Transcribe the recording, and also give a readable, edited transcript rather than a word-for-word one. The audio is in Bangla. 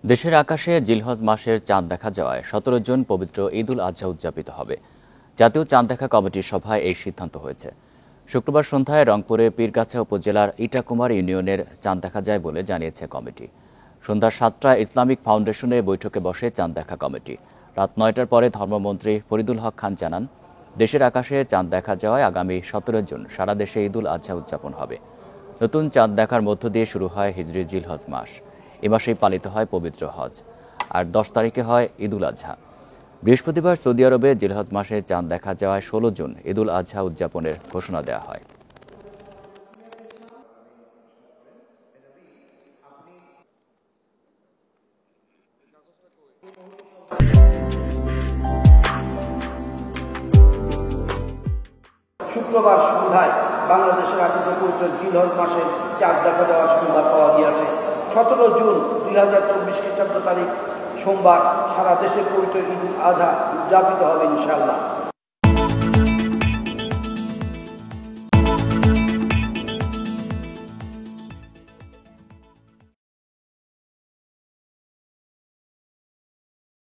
দেশের আকাশে জিলহজ মাসের চাঁদ দেখা যাওয়ায় ১৭ জুন পবিত্র ঈদ উল আজহা উদযাপিত হবে। জাতীয় চাঁদ দেখা কমিটির সভায় এই সিদ্ধান্ত হয়েছে। শুক্রবার সন্ধ্যায় রংপুরে পীরগাছা উপজেলার ইটাকুমার ইউনিয়নের চাঁদ দেখা যায় বলে জানিয়েছে কমিটি। সন্ধ্যা ৭টায় ইসলামিক ফাউন্ডেশনে বৈঠকে বসে চাঁদ দেখা কমিটি। রাত ৯টার পরে ধর্মমন্ত্রী ফরিদুল হক খান জানান, দেশের আকাশে চাঁদ দেখা যাওয়ায় আগামী ১৭ জুন সারা দেশে ঈদ উল আজহা উদযাপন হবে। নতুন চাঁদ দেখার মধ্য দিয়ে শুরু হয় হিজরি জিলহজ মাস। এ মাসেই পালিত হয় পবিত্র হজ, আর ১০ তারিখে হয় ঈদ উল আজহা। বৃহস্পতিবার সৌদি আরবে জিলহজ মাসে চাঁদ দেখা যাওয়ায় ১৬ জুন ঈদ উল আজহা উদযাপনের ঘোষণা দেওয়া হয়। শুক্রবার সন্ধ্যায় বাংলাদেশের আকাশে পবিত্র জিলহজ মাসের চাঁদ দেখা দেওয়ার সংবাদ পাওয়া গিয়েছে। ১৭ জুন ২০২৪ খ্রিস্টাব্দ তারিখ সোমবার সারা দেশে পবিত্র ঈদ উল আজহা উদযাপিত হবে ইনশাআল্লাহ।